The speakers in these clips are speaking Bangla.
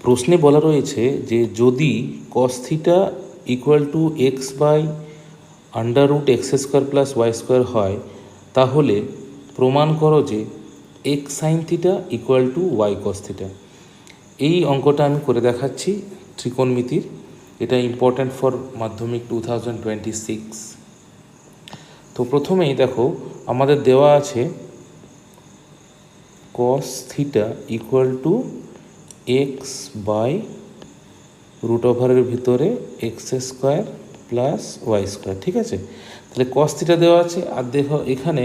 প্রশ্নে বলা রয়েছে যে যদি cos theta equal to x by under root x square plus y square হয়, তাহলে প্রমাণ করো যে x sine theta equal to y cos theta. এই অঙ্কটা আমি করে দেখাচ্ছি ত্রিকোণমিতির। এটা ইম্পর্ট্যান্ট ফর মাধ্যমিক 2026। তো প্রথমেই দেখো আমাদের দেওয়া আছে cos theta equal to x by root ওভারের ভিতরে x square plus y square. ঠিক আছে, তাহলে কস থিটা দেওয়া আছে, আর দেখো এখানে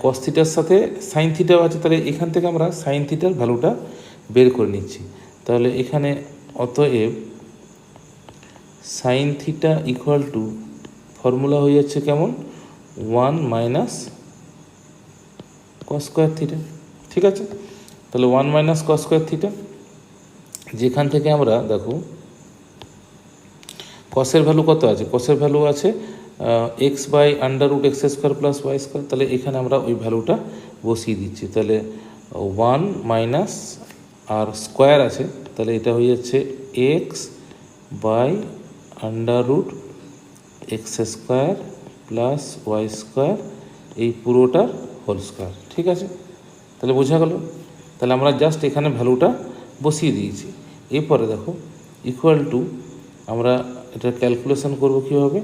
কস থিটার সাথে সাইন থিটাও আছে, তাহলে এখান থেকে আমরা সাইন থিটার ভ্যালুটা বের করে নিচ্ছি। তাহলে এখানে অতএব sign theta equal two formula হয়ে যাচ্ছে কেমন, 1 মাইনাস কস স্কোয়ার থিটা। ঠিক আছে, তাহলে 1 মাইনাস কস স্কোয়ার থিটা, যেখান থেকে আমরা দেখো কসের ভ্যালু কত আছে, কসের ভ্যালু আছে x by under root x square plus y square. তাহলে এখানে আমরা ওই ভ্যালুটা বসিয়ে দিচ্ছি। তাহলে 1 মাইনাস আর স্কোয়ার আছে, তাহলে এটা হয়ে যাচ্ছে x by under root x square plus y square, এই পুরোটার হোল স্কোয়ার। ঠিক আছে, তাহলে বোঝা গেল। তাহলে আমরা জাস্ট এখানে ভ্যালুটা বসিয়ে দিয়েছি। এরপরে দেখো ইকুয়াল টু আমরা এটা ক্যালকুলেশন করব কীভাবে,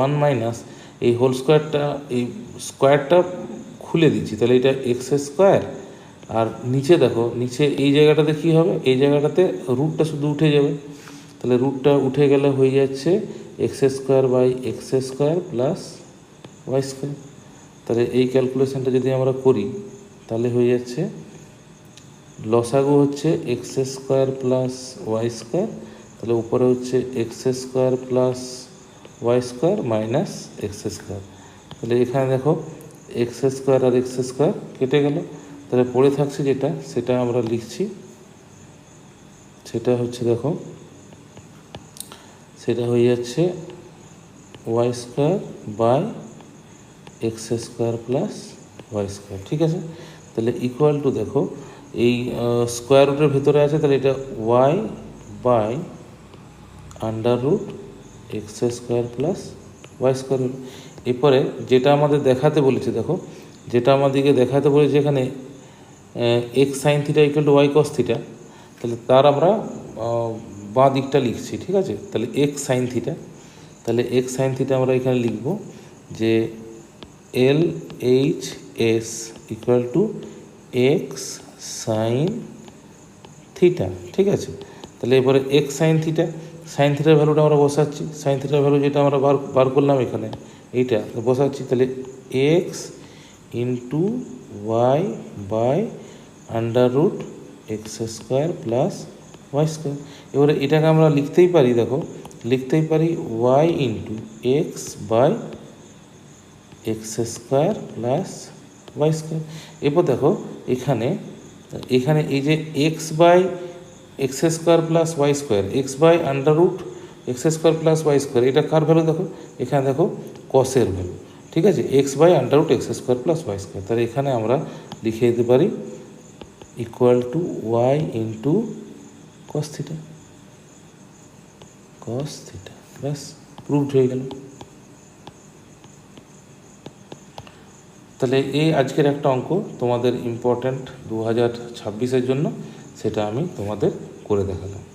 1 মাইনাস এই হোল স্কোয়ারটা, এই স্কোয়ারটা খুলে দিচ্ছি, তাহলে এটা এক্স স্কোয়ার, আর নিচে দেখো নিচে এই জায়গাটাতে কী হবে, এই জায়গাটাতে রুটটা শুধু উঠে যাবে। তাহলে রুটটা উঠে গেলে হয়ে যাচ্ছে x square by x square plus y square. তাহলে এই ক্যালকুলেশনটা যদি আমরা করি তাহলে হয়ে যাচ্ছে লসাগু হচ্ছে x square plus y square, তাহলে উপরে হচ্ছে x square plus y square minus x square. তাহলে এখানে দেখো এক্স স্কোয়ার আর এক্স স্কোয়ার কেটে গেল, তাহলে পড়ে থাকছে যেটা সেটা আমরা লিখছি। সেটা হচ্ছে দেখো সেটা হয়ে যাচ্ছে y square by x square plus y square. ঠিক আছে, তাহলে ইকুয়াল টু দেখো এই স্কোয়ার রুটের ভিতরে আছে, তাহলে এটা y by under root x square plus y square হল। এরপরে যেটা আমাদের দেখাতে বলেছে, দেখো যেটা আমাদেরকে দেখাতে বলেছে এখানে x sine theta equal to y cos theta, তাহলে তার আমরা বাঁ দিকটা লিখছি। ঠিক আছে, তাহলে এক্স সাইন থিটা, তাহলে এক্স সাইন থিটা আমরা এখানে লিখব যে L H S equal to x sine theta. ঠিক আছে, তাহলে এবারে এক্স সাইন থিটা, সাইন থিটার ভ্যালুটা আমরা বসাচ্ছি, সাইন থিটার ভ্যালু যেটা আমরা বার করলাম এখানে এইটা বসাচ্ছি, তাহলে x into y by under root x square plus y square. এবারে এটাকে আমরা লিখতেই পারি, দেখো লিখতেই পারি y into x by x square plus y square. এরপর দেখো এখানে এখানে এই যে x by x square plus y square, x by under root x square plus y square, এটা কার ভ্যালু, দেখো এখানে দেখো কসের ভ্যালু। ঠিক আছে, x by under root x square plus y square, তাহলে এখানে আমরা লিখে দিতে পারি equal to y into cos theta, cos theta, ব্যাস প্রুভড হয়ে গেল। তাহলে এই আজকের একটা অঙ্ক তোমাদের ইম্পর্ট্যান্ট 2026-এর জন্য, সেটা আমি তোমাদের করে দেখালাম।